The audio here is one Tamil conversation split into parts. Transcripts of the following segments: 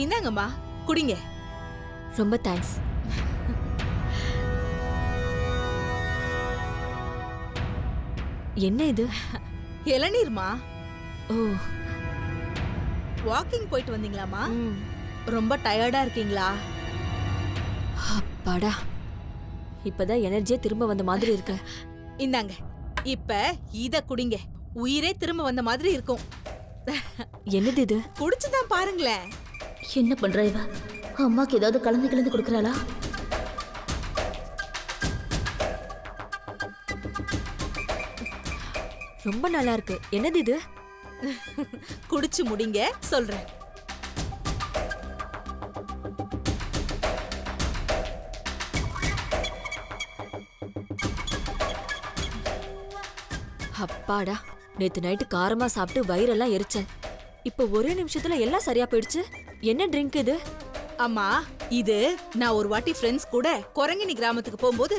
இந்தாங்கம்மா, குடிங்க. ரொம்ப தேங்க்ஸ். என்ன இது? இளநீர்மா. ஓ, வாக்கிங் போயிட்டு வந்தீங்களாமா? ரொம்ப டயர்டா இருக்கீங்களா? அப்பாடா, இப்பதான் எனர்ஜியே திரும்ப வந்த மாதிரி இருக்கு. இந்தாங்க, இப்ப இத குடிங்க. உயிரே திரும்ப வந்த மாதிரி இருக்கும். என்னது இது? குடிச்சுதான் பாருங்களேன். என்ன பண்றா இவ? அம்மாக்கு ஏதாவது கலந்து கொடுக்கறாளா? ரொம்ப நல்லா இருக்கு. என்னது இது? குடிச்சு முடிங்க, சொல்றேன். அப்பாடா, நேத்து நைட்டு காரமா சாப்பிட்டு வயிறெல்லாம் எரிச்சல். இப்ப ஒரே நிமிஷத்துல எல்லாம் சரியா போயிடுச்சு. என்ன ட்ரிங்க் இது? அம்மா, இது நான் ஒரு வாட்டி ஃப்ரெண்ட்ஸ் கூட கொரங்கினி கிராமத்துக்கு போகும்போது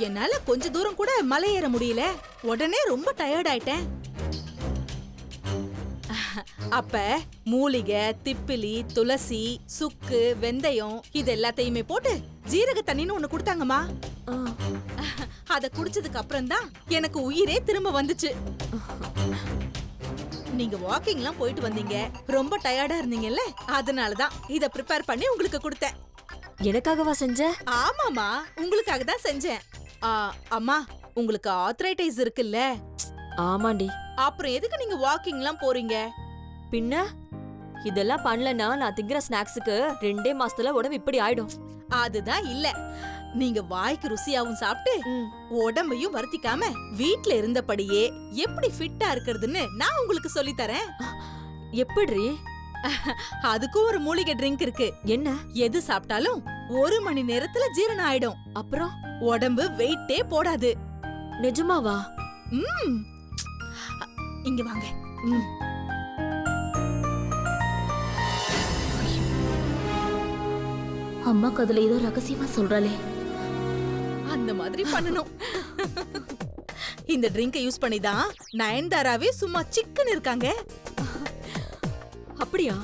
என்னால கொஞ்ச தூரம் கூட மலை ஏற முடியல. உடனே ரொம்ப டயர்ட் ஆயிட்டேன். அப்ப மூலிகை, திப்பிலி, துளசி, சுக்கு, வெந்தயம் இது எல்லாத்தையுமே போட்டு ஜீரக தண்ணின்னு ஒண்ணு கொடுத்தாங்கம்மா. அத குடிச்சதுக்கு அப்புறம் தான் எனக்கு உயிரே திரும்ப வந்துச்சு. நீங்க வாக்கிங் எல்லாம் போயிட்டு வந்தீங்க, ரொம்ப டயர்டா இருந்தீங்கல்ல, அதனாலதான் இத ப்ரிப்பேர் பண்ணி உங்களுக்கு கொடுத்தேன். எனக்காகவா செஞ்ச? ஆமாமா, உங்களுக்காக தான் செஞ்சேன். அம்மா, உங்களுக்கு ஆர்த்ரைட்டிஸ் இருக்குல்ல? ஆமாண்டி. அப்புறம் எதுக்கு நீங்க வாக்கிங் எல்லாம் போறீங்க? பின்ன இதெல்லாம் பண்ணலன்னா நான் திங்கிற ஸ்நாக்ஸுக்கு 2 மாசத்துல உடம்பு இப்படி ஆயிடும். அதுதான் இல்ல, நீங்க வாய்க்கு ருசியாவும் சாப்பிட்டு உடம்பையும் வருத்திக்காம வீட்ல இருந்தபடியே எப்படி ஃபிட்டா இருக்கிறதுன்னு நான் உங்களுக்கு சொல்லி தரேன். எப்படி? அதுக்கும் ஒரு மூலிகை ட்ரிங்க் இருக்கு. என்ன? எது சாப்பிட்டாலும் 1 மணி நேரத்துல ஜீரணம் ஆயிடும். அப்புறம் உடம்பு வெயிட்டே போடாது. நிஜமாவா? இங்க வாங்க. அம்மாக்கு அதுல ஏதோ ரகசியமா சொல்றாளே. அந்த மாதிரி பண்ணணும். இந்த ட்ரிங்கை யூஸ் பண்ணி தான் நயன்தாராவே சும்மா சிக்கன் இருக்காங்க. அப்படியா?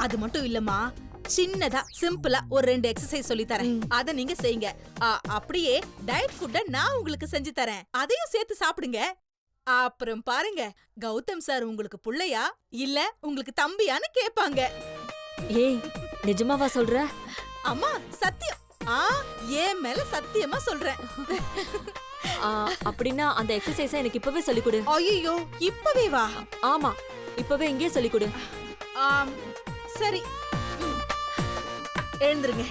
அது மட்டும் இல்லம்மா, சின்னதா சிம்பிளா ஒரு 2 எக்ஸசைஸ் சொல்லி தரேன். அத நீங்க செய்யுங்க. அப்படியே டயட் ஃபுட்ட நான் உங்களுக்கு செஞ்சு தரேன். அதையும் சேர்த்து சாப்பிடுங்க. அப்புறம் பாருங்க, கௌதம் சார் உங்களுக்கு புள்ளையா இல்ல உங்களுக்கு தம்பியான்னு கேட்பாங்க. ஏய், நிஜமாவா சொல்ற? அம்மா, சத்தியம். ஏன் மேல சத்தியமா சொல்றேன். அப்படின்னா அந்த எக்ஸசைஸை எனக்கு இப்பவே சொல்லி கொடு. ஐயோ, இப்பவே வா? ஆமா, இப்பவே இங்கே சொல்லி கொடு. சரி, எழுந்துருங்க.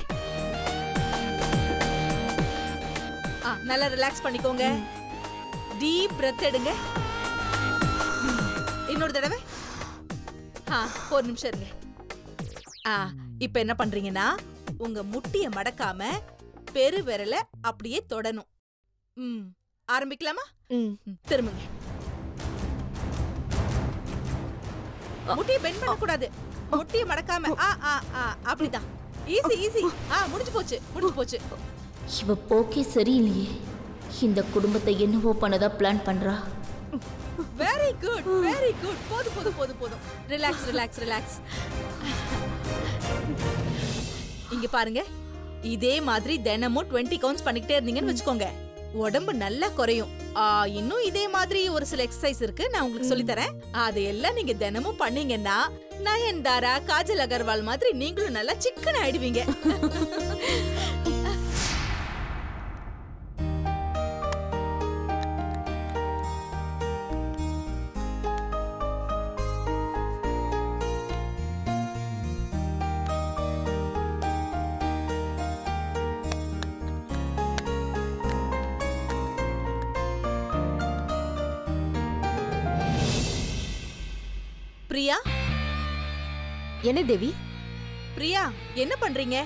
நல்லா ரிலாக்ஸ் பண்ணிக்கோங்க. டீப் பிரெத் எடுங்க. இன்னொரு தடவை. ஒரு நிமிஷம் இருங்க. இப்ப என்ன பண்றீங்கன்னா, உங்க முட்டிய மடக்காம பெரு விரல அப்படியே தொடணும். ஆரம்பிக்கலாமா? திரும்புங்க. முட்டிய பெண்ட் பண்ண கூடாது. முட்டிய மடக்காம. அப்படிதான். Easy easy. முடிஞ்சு போச்சு, முடிஞ்சு போச்சு. இவ போக்கே சரியில்லையே. இந்த குடும்பத்தை என்னவோ பண்ணதா பிளான் பண்றா. Very good, very good. போதும் போதும் போதும் போதும். Relax relax relax. இங்க பாருங்க, இதே மாதிரி தினமும் 20 கவுண்ட்ஸ் பண்ணிக்கிட்டே இருந்தீங்கன்னு வச்சுக்கோங்க, உடம்பு நல்லா குறையும். இன்னும் இதே மாதிரி ஒரு சில எக்ஸசைஸ் இருக்கு, நான் உங்களுக்கு சொல்லி தரேன். அதையெல்லாம் நீங்க தினமும் பண்ணீங்கன்னா நயன்தாரா, காஜல் அகர்வால் மாதிரி நீங்களும் நல்லா சிக்கன் ஆயிடுவீங்க. பிரியா? என்ன தேவி? பிரியா, என்ன பண்றீங்க?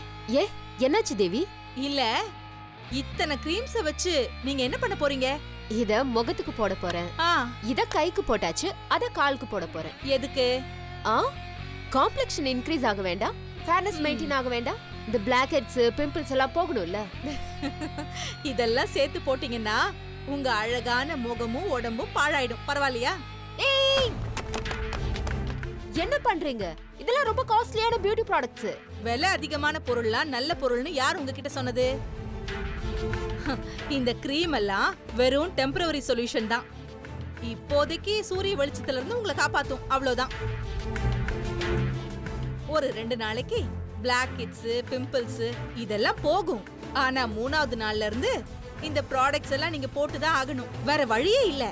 என்னாச்சு தேவி? இல்ல, இத்தனை கிரீம்ஸ வச்சு நீங்க என்ன பண்ண போறீங்க? இத முகத்துக்கு போட போறேன். இத கைக்கு போட்டாச்சு, அத காலுக்கு போட போறேன். எதுக்கு? காம்ப்ளெக்ஷன் இன்க்ரீஸ் ஆக வேண்டாம், ஃபேர்னஸ் மெயின்டைன் ஆக வேண்டாம், இந்த பிளாக் ஹெட்ஸ், பிம்பிள்ஸ் எல்லாம் போகணும்ல. இதெல்லாம் சேர்த்து போட்டீங்கன்னா உங்க அழகான முகமும் உடம்பும் பாழாயிடும். பரவாயில்லையா? என்ன பண்றீங்க? இதெல்லாம் ரொம்ப காஸ்ட்லியான பியூட்டி ப்ராடக்ட்ஸ். விலை அதிகமான பொருள்லாம் நல்ல பொருள்னு யார் உங்ககிட்ட சொன்னது? இந்த கிரீம் எல்லாம் வெறும் டெம்பரவரி சொல்யூஷன் தான். இப்போதைக்கு சூரிய வெளிச்சத்துல இருந்து உங்களை காப்பாத்தும், அவ்வளவுதான். ஒரு 2 நாளைக்கு பிளாக் ஹெட்ஸ், பிம்பிள்ஸ் இதெல்லாம் போகும். ஆனா 3வது நாள்ல இருந்து இந்த ப்ராடக்ட்ஸ் எல்லாம் நீங்க போட்டுதான் ஆகணும். வேற வழியே இல்ல.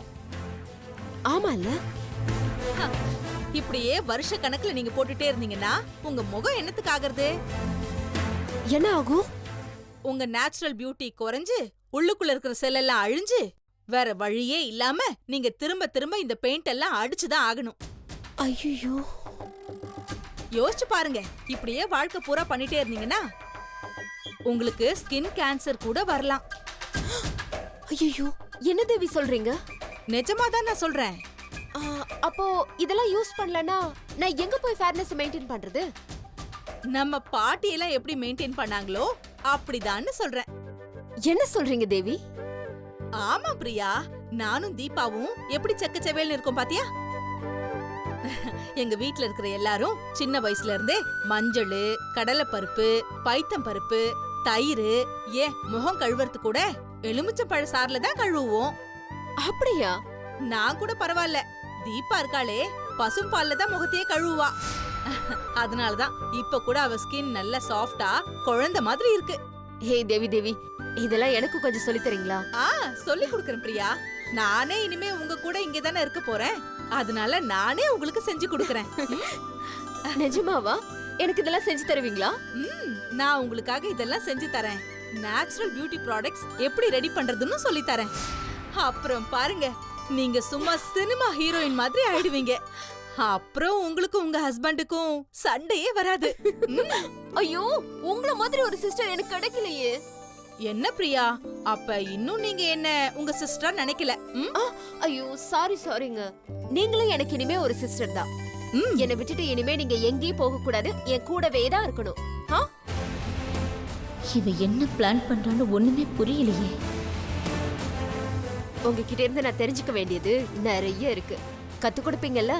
ஆமால. இப்படியே வருஷ கணக்குல நீங்க போட்டுட்டே இருந்தீங்கன்னா உங்க முகம் என்னத்துக்கு ஆகிறது? என்ன ஆகும்? உங்க நேச்சுரல் பியூட்டி குறைஞ்சு உள்ளுக்குள்ள இருக்கிற செல் எல்லாம் அழிஞ்சு வேற வழியே இல்லாம நீங்க திரும்ப திரும்ப இந்த பெயிண்ட் எல்லாம் அடிச்சுதான் ஆகணும். ஐயோ, யோசிச்சு பாருங்க. இப்படியே வாழ்க்கை பூரா பண்ணிட்டே இருந்தீங்கன்னா உங்களுக்கு ஸ்கின் கேன்சர் கூட வரலாம். ஐயோ, என்ன தேவி சொல்றீங்க? நிஜமாதான் நான் சொல்றேன். அப்போ இதெல்லாம் யூஸ் பண்ணலனா நான் எங்க போய் ஃபேர்னஸ் மெயின்டைன் பண்றது? நம்ம பாட்டி எல்லாம் எப்படி மெயின்டைன் பண்ணாங்களோ அப்படிதான்னு சொல்றேன். என்ன சொல்றீங்க தேவி? ஆமா பிரியா, நானும் தீபாவும் எப்படி செக்கச்செவேல்னு இருக்கோம் பாத்தியா? எங்க வீட்ல இருக்கிற எல்லாரும் சின்ன வயசுல இருந்தே மஞ்சள், கடலைப்பருப்பு, பைத்தம் பருப்பு, தயிர், ஏன் முகம் கழுவுறது கூட எலுமிச்சம்பழ சாறுல தான் கழுவுவோம். அப்படியா? நான் கூட பரவாயில்ல. தீபா இருக்காளே, பசும்பால்ல தான் முகத்தையே கழுவுவா. அதனாலதான் இப்ப கூட அவ ஸ்கின் நல்ல சாஃப்டா குழந்தை மாதிரி இருக்கு. ஹே தேவி, இதெல்லாம் எனக்கு கொஞ்சம் சொல்லி தரீங்களா? சொல்லி கொடுக்கறேன் பிரியா. நானே இனிமே உங்க கூட இங்க தானே இருக்க போறேன். அதனால நானே உங்களுக்கு செஞ்சு கொடுக்கறேன். நிஜமாவா? எனக்கு இதெல்லாம் செஞ்சு தருவீங்களா? நான் உங்களுக்காக இதெல்லாம் செஞ்சு தரேன். நேச்சுரல் பியூட்டி ப்ராடக்ட்ஸ் எப்படி ரெடி பண்றதுன்னு சொல்லி தரேன். அப்புறம் பாருங்க, நீங்க சும்மா சினிமா ஹீரோயின் மாதிரி ஆயிடுவீங்க. அப்புறம் உங்களுக்கு உங்க ஹஸ்பண்டுக்கும் சண்டையே வராது. ஐயோ, உங்கள மாதிரி ஒரு சிஸ்டர் எனக்கு கிடைக்கலையே. என்ன பிரியா, அப்ப இன்னும் நீங்க என்ன உங்க சிஸ்டரா நினைக்கல? ஐயோ, சாரிங்க. நீங்களும் எனக்கு இனிமே ஒரு சிஸ்டர் தான். என்னை விட்டுட்டு இனிமே நீங்க எங்கேயும் போக கூடாது, என் கூடவே தான் இருக்கணும். இவ என்ன பிளான் பண்றான்னு ஒண்ணுமே புரியலையே. உங்ககிட்ட இருந்து நான் தெரிஞ்சுக்க வேண்டியது நிறைய இருக்கு. கத்து கொடுப்பீங்கல்ல?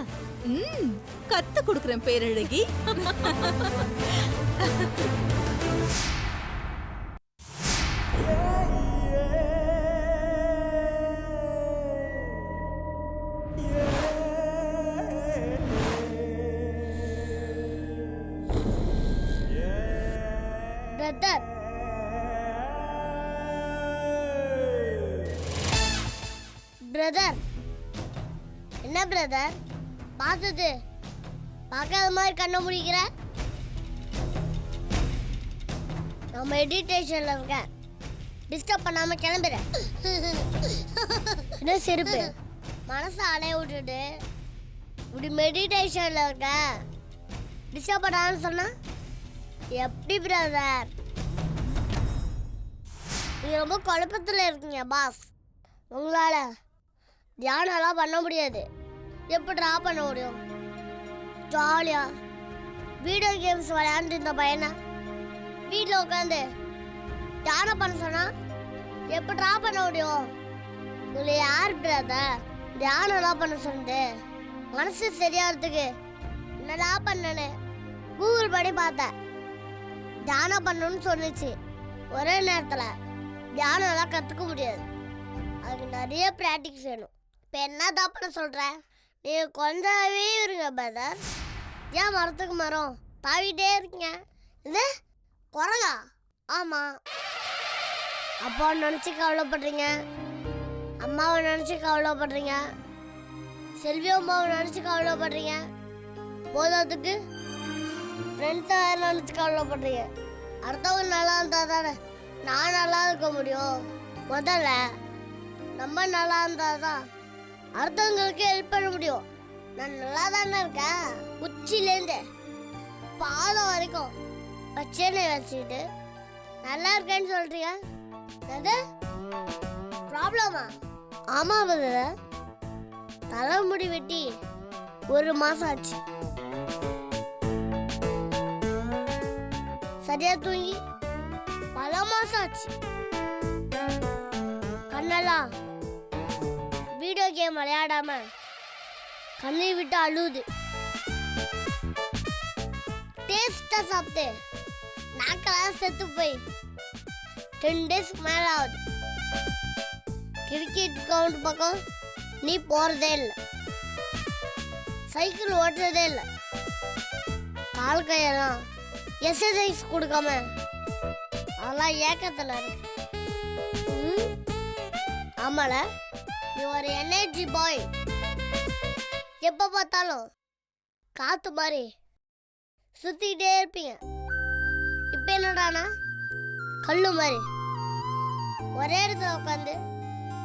கத்து கொடுக்கறேன் பேரழகி. பிரதர், பிரதர், என்ன பிரதர் பார்த்தது பார்க்காத மாதிரி கண்ண முடிக்கிற? நான் மெடிடேஷன்ல இருக்கேன். டிஸ்டர்ப் பண்ணாம கிளம்புறேன். என்ன செருப்பு? மனசை அடைய விட்டுட்டு இப்படி மெடிடேஷன்ல இருக்க. டிஸ்டர்ப் பண்ணான்னு சொன்னா எப்படி பிரதர்? நீங்க ரொம்ப குழப்பத்துல இருக்கீங்க பாஸ். உங்களால தியானம்லாம் பண்ண முடியாது. எப்படி ட்ரா பண்ண முடியும்? ஜாலியா வீடியோ கேம்ஸ் விளையாண்டு இந்த பையனை வீட்டில் உட்காந்து தியானம் பண்ண சொன்னா எப்படி ட்ரா பண்ண முடியும்? உங்களை யார் பிரதர் தியானம்லாம் பண்ண சொன்னது? மனசு சரியாகிறதுக்கு என்னடா பண்ணனு கூகுள் பண்ணி பார்த்தேன். தியானம் பண்ணணும்னு சொன்னிச்சு. ஒரே நேரத்தில் தியானம்லாம் கற்றுக்க முடியாது. அதுக்கு நிறைய ப்ராக்டிக்ஸ் வேணும். இப்போ என்ன தான் பண்ண சொல்கிறேன்? நீங்கள் கொஞ்சாவே இருங்க பிரதர். ஏன் மரத்துக்கு மரம் தாவிட்டே இருக்கீங்க? இது குரங்கா? ஆமாம். அப்பாவை நினச்சி கவலைப்படுறீங்க, அம்மாவை நினச்சி கவலைப்படுறீங்க, செல்வி அம்மாவை நினச்சி கவலைப்படுறீங்க, போதாதுக்கு ஃப்ரெண்ட்ஸை நினச்சி கவலைப்படுறீங்க. அடுத்தவங்க நல்லா இருந்தால் தானே நான் நல்லா இருக்க முடியும். முதல்ல நம்ம நல்லா இருந்தால் தான் அடுத்தவங்களுக்கு ஹெல்ப் பண்ண முடியும். நான் நல்லா தானே இருக்கேன். உச்சிலேருந்து பாதம் வரைக்கும் பச்சனை வச்சுக்கிட்டு நல்லா இருக்கேன்னு சொல்றீங்க. அது ப்ராப்ளமா? ஆமா பிரதர், தலைமுடி வெட்டி 1 மாசம் ஆச்சு. சரியா தூங்கி பல மாசம் ஆச்சு. கண்ணெல்லாம் வீடியோ கேம் விளையாடாம கண்ணை விட்டு அழுகுது. டேஸ்டா சாப்பிட்டு நாக்கெல்லாம் செத்து போய் 10 days மேல ஆகுது. கிரிக்கெட் கிரவுண்ட் பக்கம் நீ போறதே இல்லை, சைக்கிள் ஓட்டுறதே இல்லை, கால் கையெல்லாம் எக்ஸசைஸ் கொடுக்காம அதெல்லாம் ஏக்கத்தில் இருக்கு. ஆமால, நீ ஒரு எனர்ஜி பாய். எப்போ பார்த்தாலும் காத்து மாதிரி சுத்திக்கிட்டே இருப்பீங்க. இப்போ என்னடானா கல்லு மாதிரி ஒரே இடத்துல உட்காந்து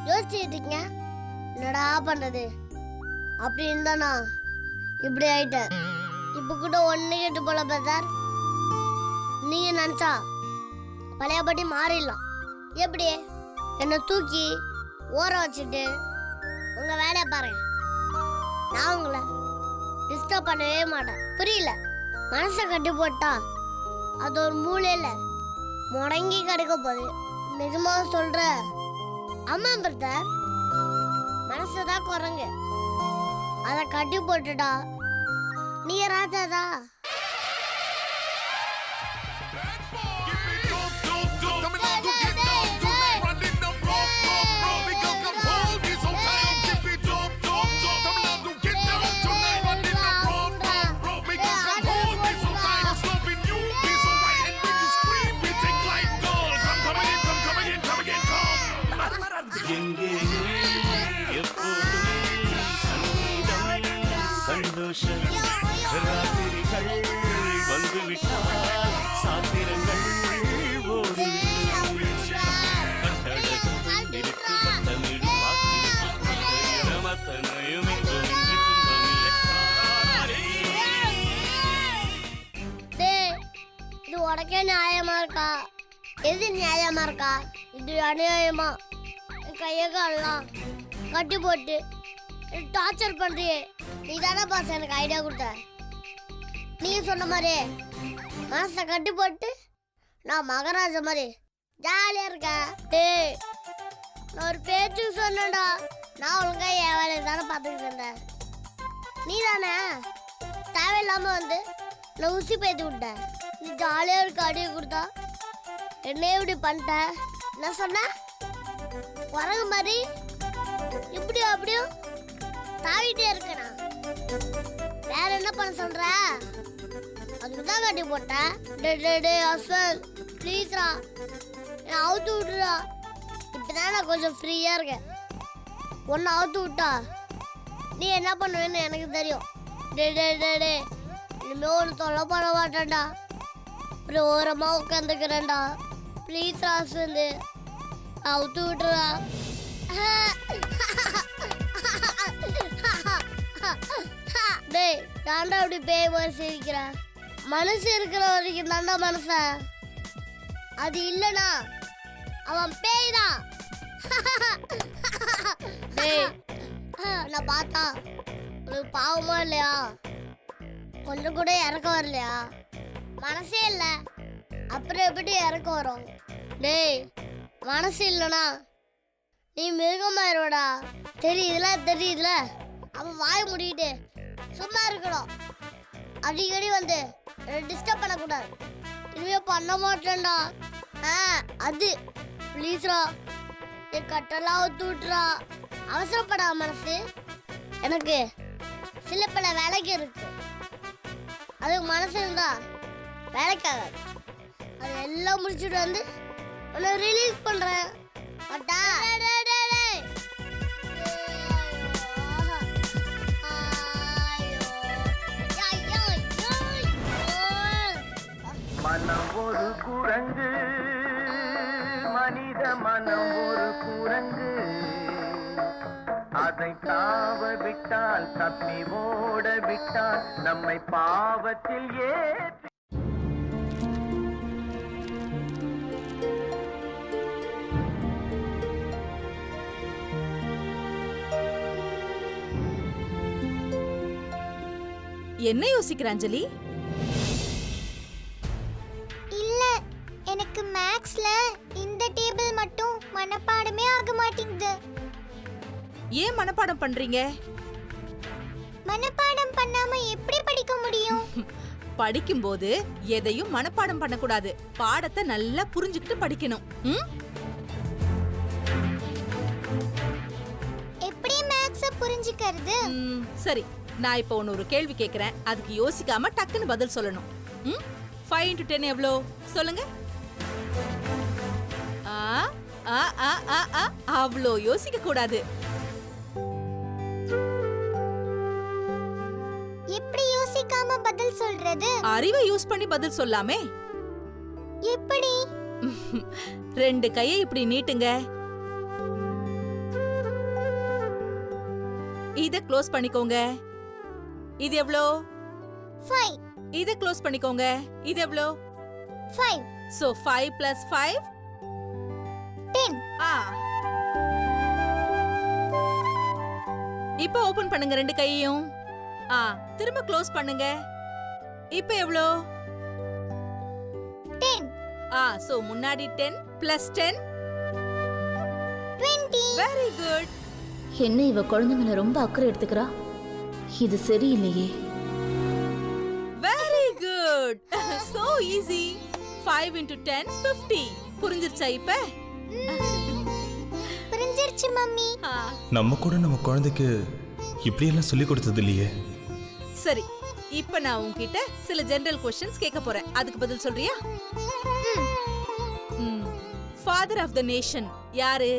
யோசிச்சுட்டு இருக்கீங்க, என்னடா பண்றது அப்படின்னு தானா இப்படி ஆயிட்டேன். இப்போ கூட ஒன்று கேட்டு போல பிரதர், நீங்க நினச்சா பழையபடி மாறிடலாம். எப்படி என்னை தூக்கி ஓர வச்சுட்டு உங்க வேலையை பாருங்க. நான் உங்களை டிஸ்டர்ப் பண்ணவே மாட்டேன். புரியல? மனசை கட்டி போட்டா அது ஒரு மூலையில முடங்கி கிடக்க போகுது. நிஜமா சொல்ற? ஆமா பிரதர், மனசுதான் குரங்கு, அதை கட்டி போட்டுட்டா நீ ராஜாதா. இது உனக்கே நியாயமா இருக்கா? எது நியாயமா இருக்கா? இது அநியாயமா? கையை காலெல்லாம் கட்டி போட்டு டார்ச்சர் பண்றியே. நீ தானே பாஸ் எனக்கு ஐடியா கொடுத்த. நீ சொன்ன மாதிரி மனசை கட்டி போட்டு நான் மகாராஜா மாதிரி ஜாலியா இருக்கேன். டேய், நான் ஒரு பேச்சு சொன்னேன்டா. நான் ஒழுங்கா என் வேலையை தானே பார்த்துக்கிட்டு இருந்தேன். நீ தானே தேவையில்லாம வந்து நான் ஊசி பேத்தி விட்டேன். நீ ஜாலியா இருக்க அடியை கொடுத்தா என்ன இப்படி பண்ணிட்ட? என்ன சொன்ன? குரங்கு மாதிரி இப்படியும் அப்படியும் தாவிட்டே இருக்கேனா? வேற என்ன பண்ண சொல்ற? அதுக்குதான் கட்டி போட்டேன். அஸ்வல் ப்ளீஸ்ரா, நான் அவுத்து விட்டுறா. இப்பதான் நான் கொஞ்சம் ஃப்ரீயா இருக்கேன். ஒன்னு அவுத்து விட்டா நீ என்ன பண்ணுவேன்னு எனக்கு தெரியும். இனிமே ஒரு தொலை பண்ண மாட்டேன்டா. ஒரு ஓரமா உட்காந்துக்கிறேன்டா. ப்ளீஸ் ராசு, அவுத்து விட்டுறா. டேய், தாண்டா அப்படி பேய் மாதிரி சிரிக்கிற? மனசு இருக்கிற வரைக்கும் தாண்டா மனச. அது இல்லனா அவன் பேய் தான். டேய், நான் பார்த்தா உனக்கு பாவமா இல்லையா? கொஞ்சம் கூட இறக்க வரலையா? மனசே இல்லை, அப்புறம் எப்படி இறக்க வரும்? டேய், மனசு இல்லைனா நீ மிருகமாயிருவடா. தெரியுதுல? அவன் வாய் முடிக்கிட்டு சும்மா இருக்கணும். அடிக்கடி வந்து டிஸ்டர்ப் பண்ணக்கூடாது. இனிமே பண்ண மாட்டேன்டா. அது ப்ளீஸ்ரா, என் கட்டெல்லாம் ஒத்து விட்டுறா. அவசரப்படா மனசு. எனக்கு சில பல வேலைக்கு இருக்கு. அதுக்கு மனசு இருந்தா வேலைக்காகாது. அது எல்லாம் முடிச்சுட்டு வந்து உன்னை ரிலீஸ் பண்றேன். மனம் ஒரு குரங்கு, மனித மனம் ஒரு குரங்கு. அதை தாவ விட்டால், தப்பி ஓட விட்டால், நம்மை பாவத்தில் ஏற்றி. என்ன யோசிக்கிற அஞ்சலி? இல்ல, எனக்கு மேக்ஸ்ல இந்த டேபிள் மட்டும் மனப்பாடமே ஆக மாட்டேங்குது. ஏன் மனப்பாடம் பண்றீங்க? மனப்பாடம் பண்ணாம எப்படி படிக்க முடியும்? படிக்கும்போது எதையும் மனப்பாடம் பண்ணக்கூடாது. பாடத்தை நல்லா புரிஞ்சுக்கிட்டு படிக்கணும். ம்? எப்படி மேக்ஸ புரிஞ்சுக்கிறது? சரி, நான் இப்போ ஒரு கேள்வி கேக்குறேன். அதுக்கு யோசிக்காம டக்குன்னு பதில் சொல்லணும். 5 into 10 எவ்வளோ? சொல்லுங்க. அவ்வளோ யோசிக்க கூடாது. எப்படி யோசிக்காம பதில் சொல்றது? அறிவை யூஸ் பண்ணி பதில் சொல்லாமே. எப்படி? 2 கையை இப்படி நீட்டுங்க. இத க்ளோஸ் பண்ணிக்கோங்க. இது எவ்வளோ? 5. இத க்ளோஸ் பண்ணிக்கோங்க. இது எவ்வளோ? 5. So 5 plus 5? 10. இப்போ ஓபன் பண்ணுங்க 2 கையையும். திரும்ப க்ளோஸ் பண்ணுங்க. இப்போ எவ்வளோ? 10. So முன்னாடி 10 plus 10? 20. Very good. என்ன இவ குழந்தை மேல ரொம்ப அக்கறை எடுத்துக்கிறா? இது சரியில்லையே. Very good. So easy. 5 into 10 50. புரிஞ்சிருச்சா இப்ப? புரிஞ்சிருச்சு மம்மி. நம்ம கூட நம்ம குழந்தைக்கு இப்படி எல்லாம் சொல்லி கொடுத்தது இல்லையே. சரி, இப்ப நான் உன்கிட்ட சில ஜெனரல் क्वेश्चंस கேட்க போறேன். அதுக்கு பதில் சொல்றியா? ஃபாதர் ஆஃப் த நேஷன் யாரு?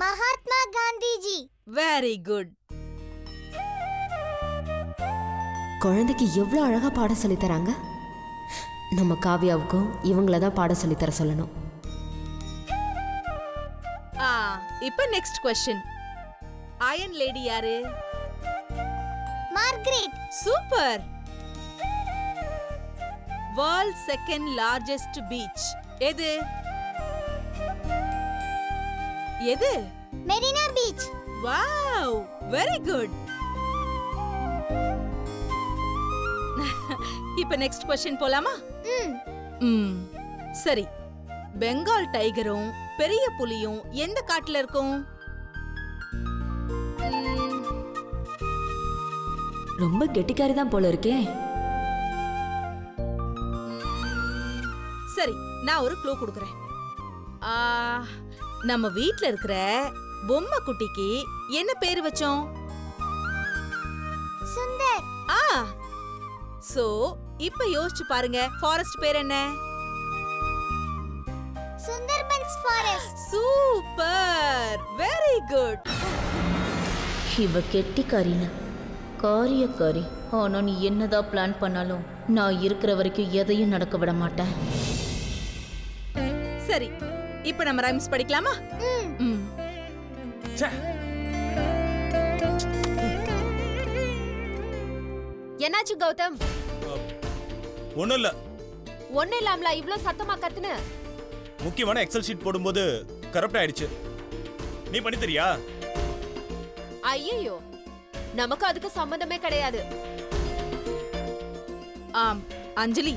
மகாத்மா காந்திஜி. Very good. குழந்தைக்கு எவ்வளோ அழகா பாடம் சொல்லி தராங்க. நம்ம காவியாவுக்கும் இவங்கள தான் பாடம் சொல்லி தர சொல்லணும். இப்ப நெக்ஸ்ட் क्वेश्चन. அயன் லேடி யாரு? Margaret. Super. World second largest beach எது? எது? Marina beach. Wow, very good. இப்ப நெக்ஸ்ட் क्वेश्चन போலாமா? சரி, பெங்கால் டைகரும் பெரிய புலியும் எந்த காட்டுல இருக்கும்? ரொம்ப கெட்டிக்காரி தான் போல இருக்கே. சரி, நான் ஒரு க்ளூ கொடுக்கறேன். நம்ம வீட்ல இருக்கிற பொம்மை குட்டிக்கு என்ன பேர் வச்சோம்? சுந்தர். சோ இப்ப யோசிச்சு பாருங்க, ஃபாரஸ்ட் பேர் என்ன? Sundarbans forest. Super, very good. இவ கெட்டிக்காரின்னு காரியக்காரி. ஆனா நீ என்னதான் பிளான் பண்ணாலும் நான் இருக்கிற வரைக்கும் எதையும் நடக்க விட மாட்டேன். சரி, இப்ப நம்ம ரைம்ஸ் படிக்கலாமா? என்னாச்சு கௌதம்? ஒண்ணும் இல்ல. ஒண்ணு இல்லாமல இவ்ளோ சத்தமா கத்துன? முக்கியமான எக்ஸல் ஷீட் போடும்போது கரப்ட் ஆயிடுச்சு. நீ பண்ணி தரியா? ஐயோ, நமக்கு அதுக்கு சம்பந்தமே கிடையாது. அஞ்சலி,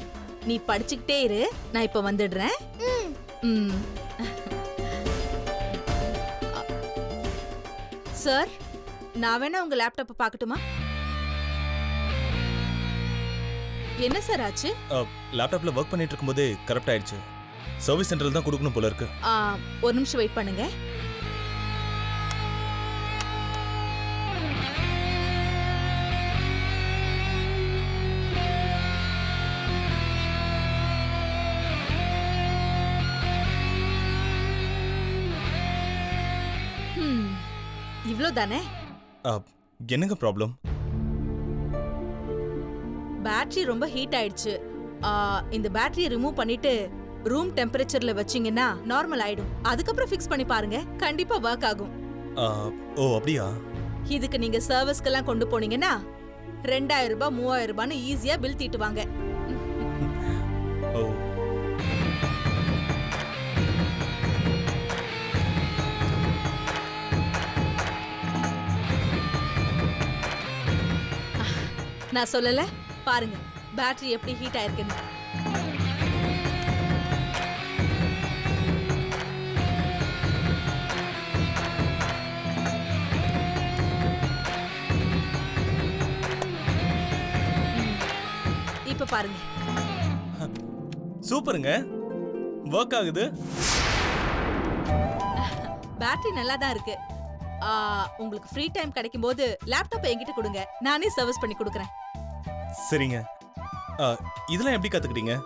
நீ படிச்சுக்கிட்டே இரு, நான் இப்ப வந்துடுறேன். சார், நான் வேணா உங்க லேப்டாப்பை பார்க்கட்டுமா? என்ன சார் ஆச்சு? லேப்டாப்ல ஒர்க் பண்ணிட்டு இருக்கும்போதே கரப்ட் ஆயிடுச்சு. சர்வீஸ் சென்டர்ல தான் கொடுக்கணும் போல இருக்கு. ஒரு நிமிஷம் வெயிட் பண்ணுங்க. இவ்ளோ தானே? என்னங்க ப்ராப்ளம்? பேட்டரி ரொம்ப ஹீட் ஆயிடுச்சு. இந்த பேட்டரியை ரிமூவ் பண்ணிட்டு ரூம் டெம்பரேச்சர்ல வச்சீங்கன்னா நார்மல் ஆயிடும். அதுக்கப்புறம் ஃபிக்ஸ் பண்ணி பாருங்க, கண்டிப்பா வர்க் ஆகும். ஓ அப்படியா? இதுக்கு நீங்க சர்வீஸ்க்கெல்லாம் கொண்டு போனீங்கன்னா 2000 ரூபாய் 3000 ரூபாய்னு ஈஸியா பில் தீட்டுவாங்க. ஓ, நான் சொல்லல, பாருங்க பேட்டரி எப்படி ஹீட் ஆயிருக்குன்னு. பாருங்க. சூப்பருங்க, ஒர்க் ஆகுது. பேட்டரி நல்லா தான் இருக்கு. உங்களுக்கு ஃப்ரீ டைம் கிடைக்கும் போது லேப்டாப் என்கிட்ட கொடுங்க, நானே சர்வீஸ் பண்ணி கொடுக்குறேன். சரிங்க. இதெல்லாம் எப்படி கத்துக்கிட்டீங்க?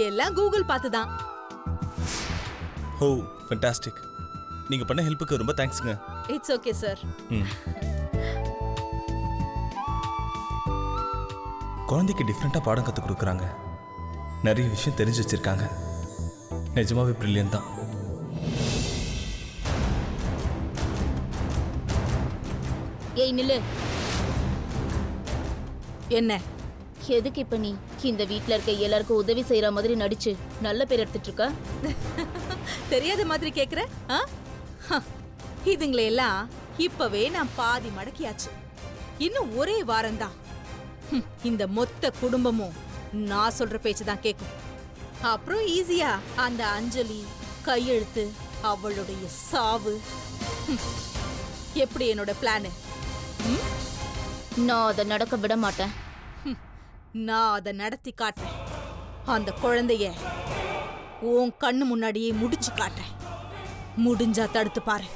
எல்லாம் கூகுள் பார்த்து தான். ஓ ஃபென்டாஸ்டிக். நீங்க பண்ண ஹெல்ப்புக்கு ரொம்ப தேங்க்ஸ்ங்க. It's okay sir. குழந்தைக்கு டிஃப்ரெண்டா பாடம் கற்றுக் கொடுக்குறாங்க, நிறைய விஷயம் தெரிஞ்சு வச்சிருக்காங்க. நிஜமாவே பிரில்லியன்ட் தான். ஏய் நில்லு. என்ன? எதுக்கு இப்ப நீ இந்த வீட்ல இருக்க எல்லாருக்கும் உதவி செய்யற மாதிரி நடிச்சு நல்ல பேர் எடுத்துட்டு இருக்க? தெரியாத மாதிரி கேக்குற? இதுங்களை எல்லாம் இப்பவே நான் பாதி மடக்கியாச்சு. இன்னும் ஒரே வாரம்தான். இந்த மொத்த குடும்பமும் நான் சொல்ற பேச்சு தான் கேட்கும். அப்புறம் ஈஸியா அந்த அஞ்சலி கையெழுத்து, அவளுடைய சாவு. எப்படி என்னோட பிளானு? நான் அதை நடக்க விட மாட்டேன். நான் அதை நடத்தி காட்டுறேன். அந்த குழந்தைய உன் கண்ணு முன்னாடியே முடிச்சு காட்டுறேன். முடிஞ்சா தடுத்து பாரு.